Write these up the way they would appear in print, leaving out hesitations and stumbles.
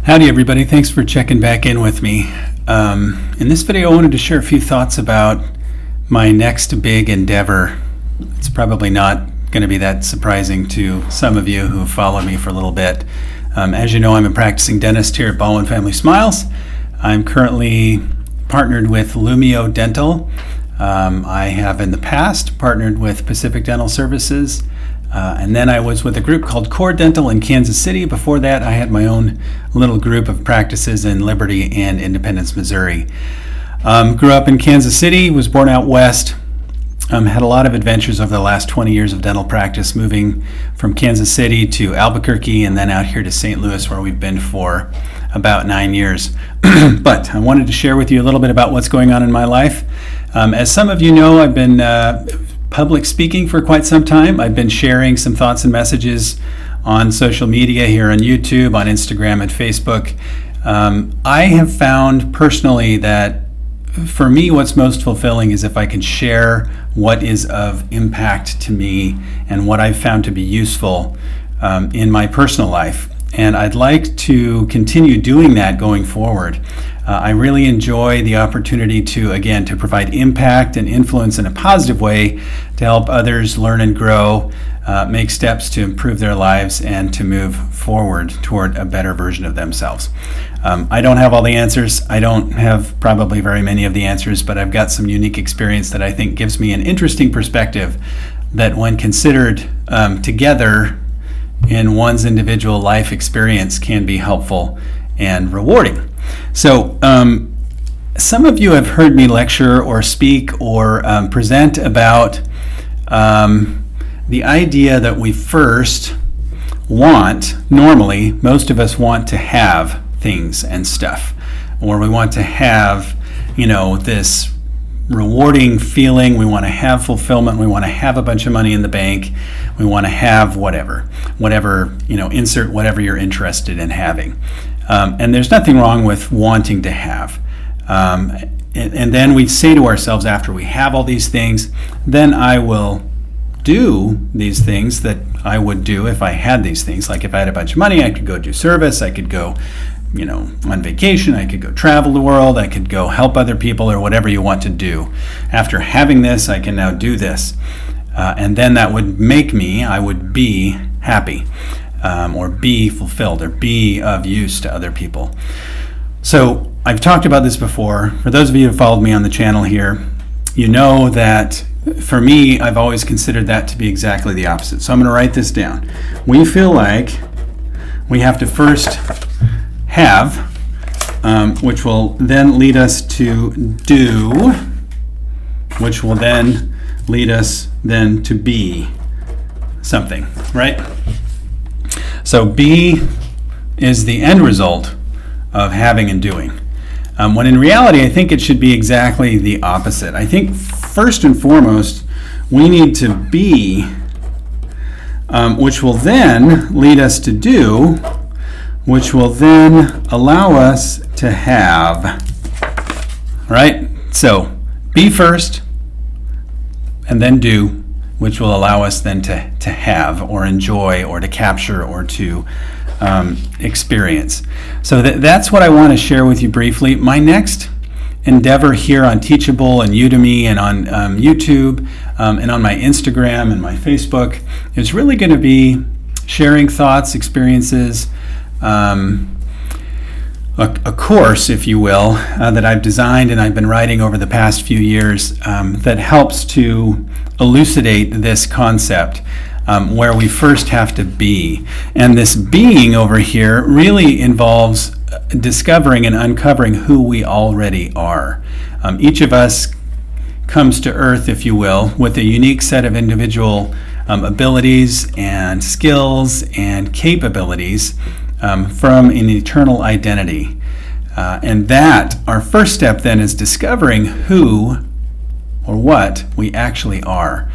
Howdy everybody, thanks for checking back in with me. In this video I wanted to share a few thoughts about my next big endeavor. It's probably not going to be that surprising to some of you who have followed me for a little bit. As you know, I'm a practicing dentist here at Baldwin Family Smiles. I'm currently partnered with Lumio Dental. I have in the past partnered with Pacific Dental Services. And then I was with a group called Core Dental in Kansas City. Before that, I had my own little group of practices in Liberty and Independence, Missouri. Grew up in Kansas City, was born out west. Had a lot of adventures over the last 20 years of dental practice, moving from Kansas City to Albuquerque and then out here to St. Louis, where we've been for about 9 years. But I wanted to share with you a little bit about what's going on in my life. As some of you know, I've been public speaking for quite some time. I've been sharing some thoughts and messages on social media here on YouTube, on Instagram and Facebook. I have found personally that for me what's most fulfilling is if I can share what is of impact to me and what I've found to be useful in my personal life. And I'd like to continue doing that going forward. I really enjoy the opportunity to provide impact and influence in a positive way to help others learn and grow, make steps to improve their lives, and to move forward toward a better version of themselves. I don't have all the answers. I don't have probably very many of the answers, but I've got some unique experience that I think gives me an interesting perspective that when considered together in one's individual life experience can be helpful and rewarding. So some of you have heard me lecture or speak or present about the idea that we first normally, most of us want to have things and stuff, or we want to have, this rewarding feeling. We want to have fulfillment. We want to have a bunch of money in the bank. We want to have whatever, insert whatever you're interested in having. And there's nothing wrong with wanting to have. And then we say to ourselves after we have all these things, then I will do these things that I would do if I had these things. Like if I had a bunch of money, I could go do service, I could go on vacation, I could go travel the world, I could go help other people, or whatever you want to do. After having this, I can now do this. And then that would make I would be happy, or be fulfilled, or be of use to other people. So I've talked about this before. For those of you who followed me on the channel here, you know that for me, I've always considered that to be exactly the opposite. So I'm going to write this down. We feel like we have to first have, which will then lead us to do, which will then lead us then to be something, right? So be is the end result of having and doing. When in reality, I think it should be exactly the opposite. I think first and foremost, we need to be, which will then lead us to do, which will then allow us to have, right? So be first, and then do, which will allow us then to have, or enjoy, or to capture, or to experience. So that's what I want to share with you briefly. My next endeavor here on Teachable and Udemy and on YouTube and on my Instagram and my Facebook is really going to be sharing thoughts, experiences, a course, if you will, that I've designed and I've been writing over the past few years that helps to elucidate this concept where we first have to be. And this being over here really involves discovering and uncovering who we already are. Each of us comes to Earth, if you will, with a unique set of individual abilities and skills and capabilities from an eternal identity. And that, our first step then, is discovering who or what we actually are.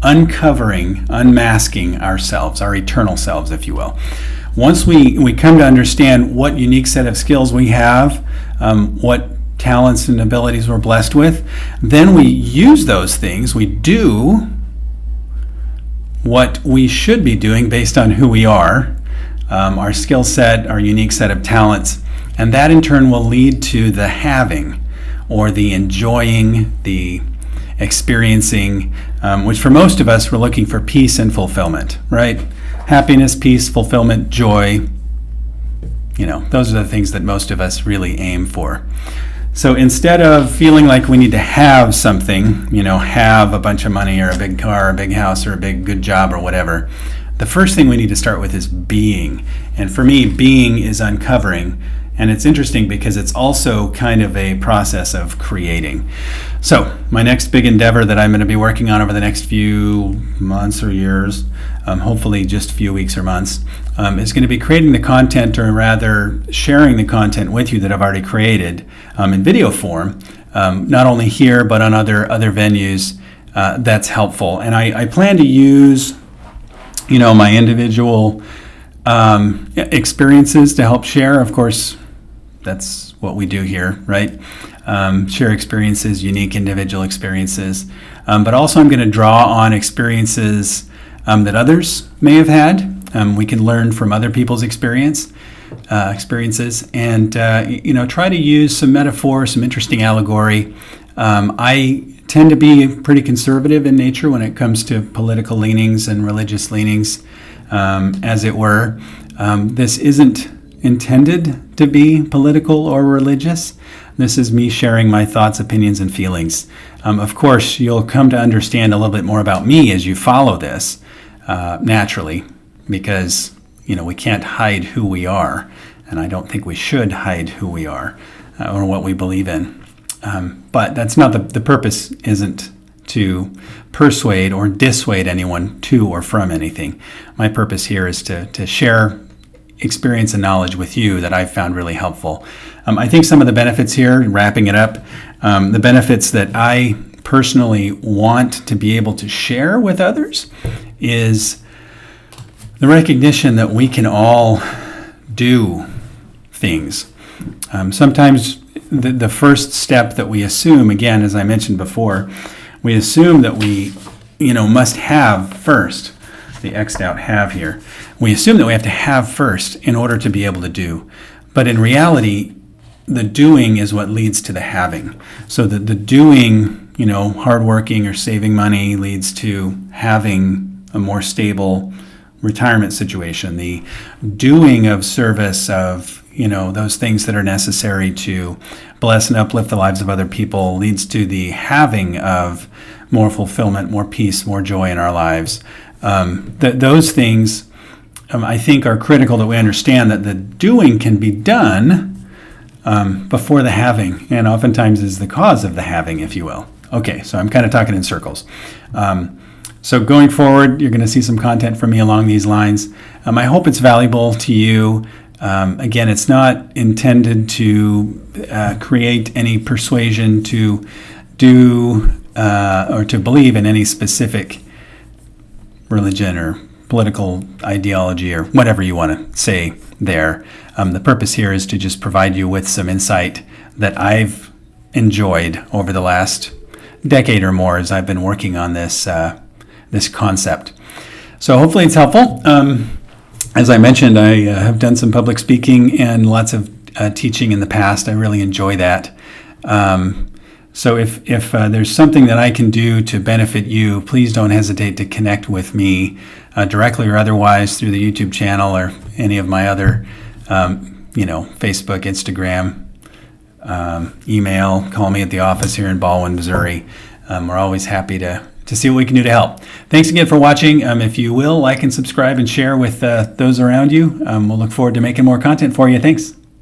Uncovering, unmasking ourselves, our eternal selves, if you will. Once we come to understand what unique set of skills we have, what talents and abilities we're blessed with, then we use those things, we do what we should be doing based on who we are, our skill set, our unique set of talents, and that in turn will lead to the having, or the enjoying, the experiencing, which for most of us, we're looking for peace and fulfillment, right? Happiness, peace, fulfillment, joy. Those are the things that most of us really aim for. So instead of feeling like we need to have something, have a bunch of money or a big car, or a big house, or a big good job or whatever, the first thing we need to start with is being. And for me, being is uncovering. And it's interesting because it's also kind of a process of creating. So my next big endeavor that I'm going to be working on over the next few months or years, hopefully just a few weeks or months, is going to be creating the content, or rather sharing the content with you that I've already created in video form, not only here but on other venues. That's helpful. And I plan to use my individual experiences to help share. Of course, that's what we do here, right? Share experiences, unique individual experiences. But also I'm going to draw on experiences that others may have had. We can learn from other people's experiences, and try to use some metaphor, some interesting allegory. I tend to be pretty conservative in nature when it comes to political leanings and religious leanings, as it were. This isn't intended to be political or religious. This is me sharing my thoughts, opinions, and feelings. Of course, you'll come to understand a little bit more about me as you follow this, naturally, because we can't hide who we are, and I don't think we should hide who we are or what we believe in. But that's not the purpose. Isn't to persuade or dissuade anyone to or from anything. My purpose here is to share experience and knowledge with you that I've found really helpful. I think some of the benefits here, wrapping it up, the benefits that I personally want to be able to share with others is the recognition that we can all do things. Sometimes the first step that we assume, again, as I mentioned before, we assume that we, must have first. The X'd out have here. We assume that we have to have first in order to be able to do. But in reality, the doing is what leads to the having. So the doing, hardworking or saving money leads to having a more stable retirement situation. The doing of service of, those things that are necessary to bless and uplift the lives of other people leads to the having of more fulfillment, more peace, more joy in our lives. Those things, I think, are critical that we understand that the doing can be done before the having, and oftentimes is the cause of the having, if you will. Okay, so I'm kind of talking in circles. So going forward, you're going to see some content from me along these lines. I hope it's valuable to you. Again, it's not intended to create any persuasion to do or to believe in any specific religion or political ideology or whatever you want to say there. The purpose here is to just provide you with some insight that I've enjoyed over the last decade or more as I've been working on this concept. So hopefully it's helpful. As I mentioned, I have done some public speaking and lots of teaching in the past. I really enjoy that. So if there's something that I can do to benefit you, please don't hesitate to connect with me directly or otherwise through the YouTube channel or any of my other, Facebook, Instagram, email. Call me at the office here in Baldwin, Missouri. We're always happy to see what we can do to help. Thanks again for watching. If you will, like and subscribe and share with those around you. We'll look forward to making more content for you. Thanks.